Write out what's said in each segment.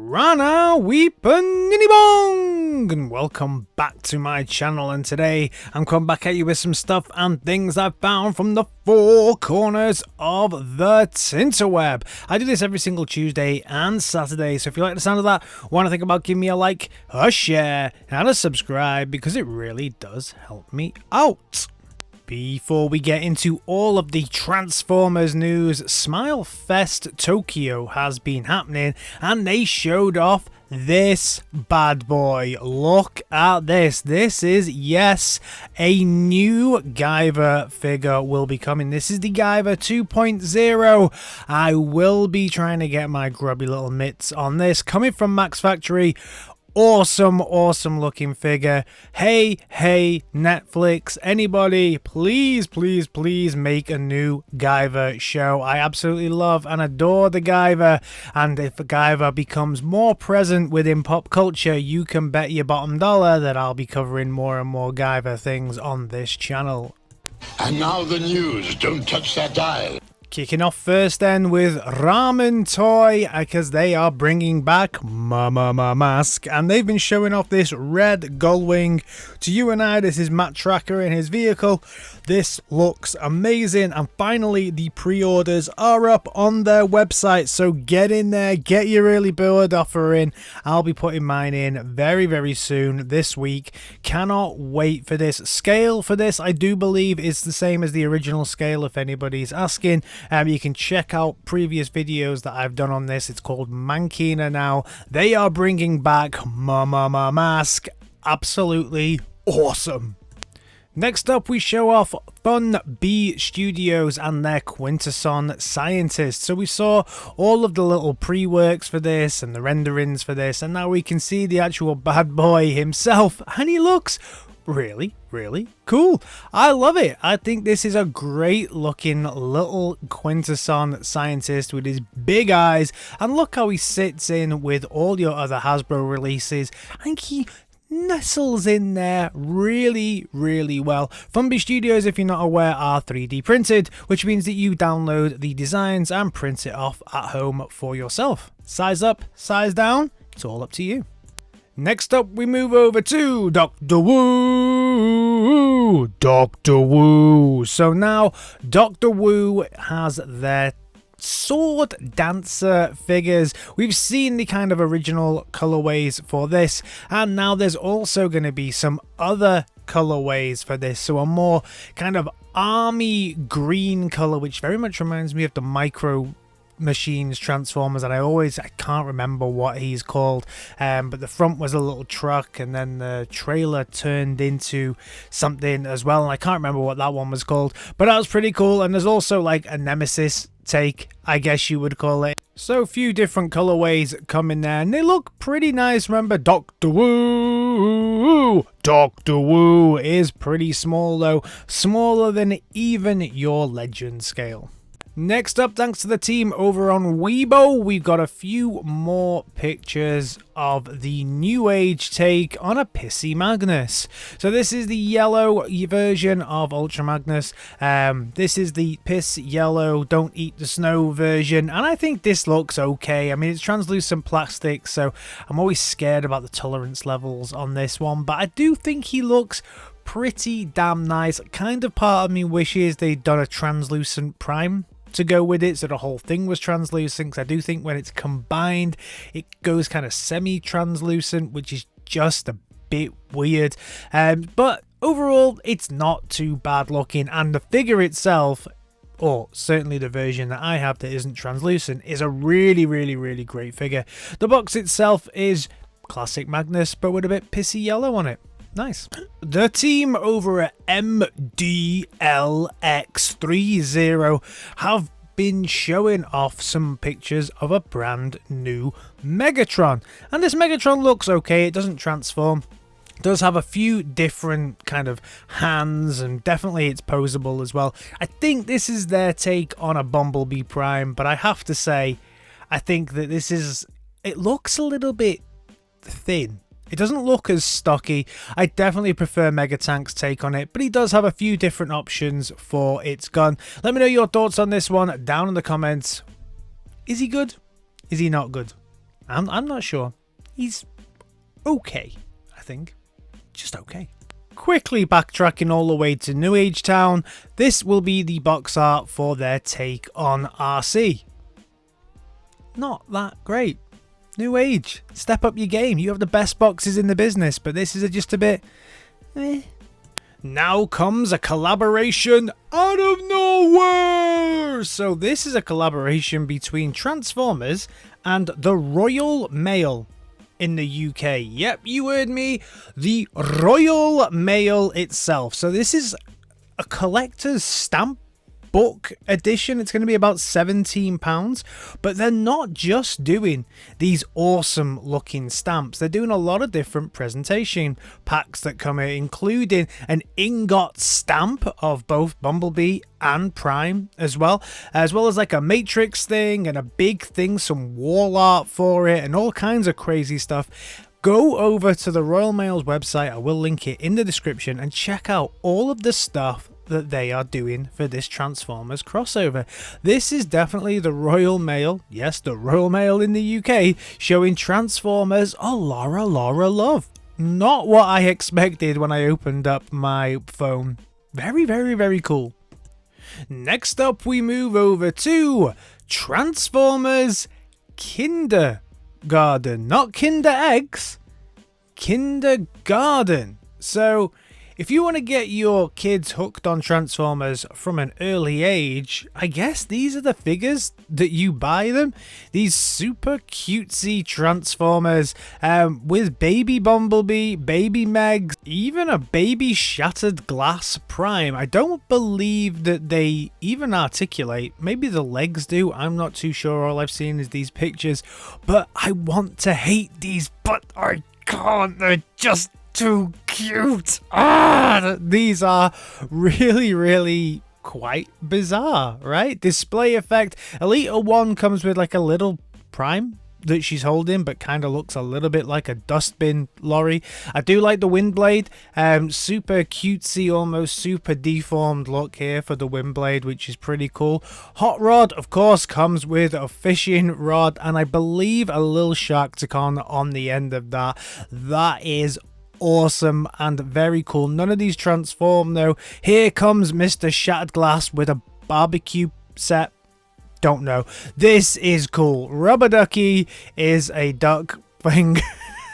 Rana Weepanini Bong, and welcome back to my channel. And today I'm coming back at you with some stuff and things I found from the four corners of the Tinterweb. I do this every single Tuesday and Saturday, so if you like the sound of that, want to think about giving me a like, a share and a subscribe, because it really does help me out. Before we get into all of the Transformers news, Smile Fest Tokyo has been happening and they showed off this bad boy. Look at this. This is, yes, a new Guyver figure will be coming. This is the Guyver 2.0. I will be trying to get my grubby little mitts on this. Coming from Max Factory. Awesome looking figure. Hey Netflix, anybody, please make a new Guyver show. I absolutely love and adore the Guyver, and if Guyver becomes more present within pop culture, you can bet your bottom dollar that I'll be covering more and more Guyver things on this channel. And now the news. Don't touch that dial. Kicking off first then with Ramen Toy, because they are bringing back M.A.S.K, and they've been showing off this red gullwing. To you and I, this is Matt Tracker in his vehicle. This looks amazing, and finally the pre-orders are up on their website, so get in there, get your early bird offer in. I'll be putting mine in very soon this week. Cannot wait for this. Scale for this, I do believe, is the same as the original scale, if anybody's asking. You can check out previous videos that I've done on this. It's called Mankina now. They are bringing back M.A.S.K. Absolutely awesome. Next up, we show off Funbee Studios and their Quintesson scientists. So we saw all of the little pre-works for this and the renderings for this, and now we can see the actual bad boy himself, and he looks really cool. I love it. I think this is a great looking little Quintesson scientist with his big eyes, and look how he sits in with all your other Hasbro releases. I think he nestles in there really well. Funbee Studios, if you're not aware, are 3D printed, which means that you download the designs and print it off at home for yourself. Size up, size down, it's all up to you. Next up, we move over to Dr. Wu. Dr. Wu. So now, Dr. Wu has their sword dancer figures. We've seen the kind of original colorways for this, and now there's also going to be some other colorways for this. So a more kind of army green color, which very much reminds me of the Micro Machines Transformers, and I can't remember what he's called, but the front was a little truck, and then the trailer turned into something as well, and I can't remember what that one was called, but that was pretty cool. And there's also like a Nemesis take, I guess you would call it. So a few different colorways come in there, and they look pretty nice. Remember, Dr. Wu is pretty small though, smaller than even your Legend scale. Next up, thanks to the team over on Weibo, we've got a few more pictures of the Newage take on a pissy Magnus. So this is the yellow version of Ultra Magnus. This is the piss yellow, don't eat the snow version, and I think this looks okay. I mean, it's translucent plastic, so I'm always scared about the tolerance levels on this one, but I do think he looks pretty damn nice. Kind of part of me wishes they'd done a translucent prime to go with it, so the whole thing was translucent, because I do think when it's combined it goes kind of semi-translucent, which is just a bit weird, but overall it's not too bad looking, and the figure itself, or certainly the version that I have that isn't translucent, is a really great figure. The box itself is classic Magnus, but with a bit pissy yellow on it. Nice. The team over at MDLX 30 have been showing off some pictures of a brand new Megatron, and this Megatron looks okay. It doesn't transform. It does have a few different kind of hands, and definitely it's posable as well. I think this is their take on a Bumblebee Prime, but I have to say, I think that it looks a little bit thin. It doesn't look as stocky. I definitely prefer Megatank's take on it, but he does have a few different options for its gun. Let me know your thoughts on this one down in the comments. Is he good? Is he not good? I'm not sure. He's okay, I think. Just okay. Quickly backtracking all the way to Newage Town, this will be the box art for their take on Arcee. Not that great. Newage, step up your game. You have the best boxes in the business, but this is just a bit eh. Now comes a collaboration out of nowhere! So this is a collaboration between Transformers and the Royal Mail in the UK. Yep, you heard me. The Royal Mail itself. So this is a collector's stamp book edition. It's going to be about £17, but they're not just doing these awesome looking stamps. They're doing a lot of different presentation packs that come in, including an ingot stamp of both Bumblebee and Prime as well as like a Matrix thing and a big thing, some wall art for it and all kinds of crazy stuff. Go over to the Royal Mail's website, I will link it in the description, and check out all of the stuff that they are doing for this Transformers crossover. This is definitely the Royal Mail, yes, the Royal Mail in the UK, showing Transformers a Laura love. Not what I expected when I opened up my phone. Very, very, very cool. Next up, we move over to Transformers Kindergarten. Not Kinder Eggs, Kindergarten. So if you want to get your kids hooked on Transformers from an early age, I guess these are the figures that you buy them. These super cutesy Transformers with baby Bumblebee, baby Megs, even a baby Shattered Glass Prime. I don't believe that they even articulate. Maybe the legs do. I'm not too sure. All I've seen is these pictures. But I want to hate these, but I can't. They're just too cute. These are really quite bizarre, right? Display effect. Elite 1 comes with like a little Prime that she's holding, but kind of looks a little bit like a dustbin lorry. I do like the Windblade. Super cutesy, almost super deformed look here for the Windblade, which is pretty cool. Hot Rod, of course, comes with a fishing rod, and I believe a little Sharkticon on the end of that. That is awesome and very cool. None of these transform though. Here comes Mr. Shattered Glass with a barbecue set. Don't know. This is cool. Rubber Ducky is a duck thing.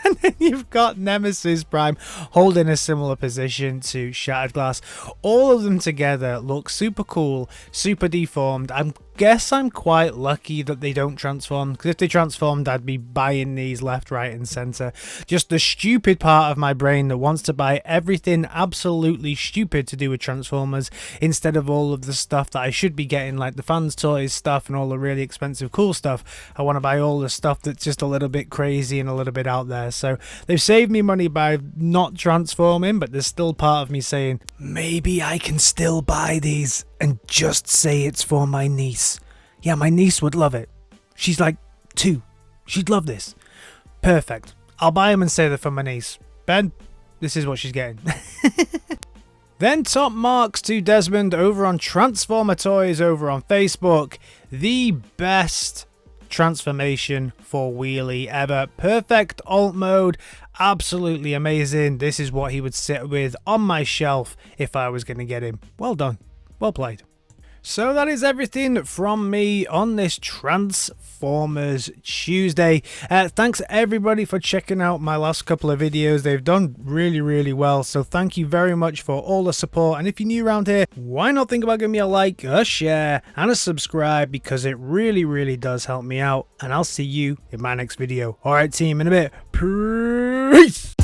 And then you've got Nemesis Prime holding a similar position to Shattered Glass. All of them together look super cool, super deformed. I guess I'm quite lucky that they don't transform, because if they transformed, I'd be buying these left, right, and center. Just the stupid part of my brain that wants to buy everything absolutely stupid to do with Transformers instead of all of the stuff that I should be getting, like the fans toys stuff and all the really expensive cool stuff. I want to buy all the stuff that's just a little bit crazy and a little bit out there. So they've saved me money by not transforming, but there's still part of me saying, maybe I can still buy these and just say it's for my niece. Yeah, my niece would love it. She's like 2. She'd love this. Perfect. I'll buy them and say they're for my niece. Ben, this is what she's getting. Then top marks to Desmond over on Transformer Toys over on Facebook. The best transformation for Wheelie ever. Perfect alt mode. Absolutely amazing. This is what he would sit with on my shelf if I was going to get him. Well done. Well played. So that is everything from me on this Transformers Tuesday. Thanks everybody for checking out my last couple of videos. They've done really well, so thank you very much for all the support. And if you're new around here, why not think about giving me a like, a share, and a subscribe, because it really does help me out. And I'll see you in my next video. Alright team, in a bit. Peace!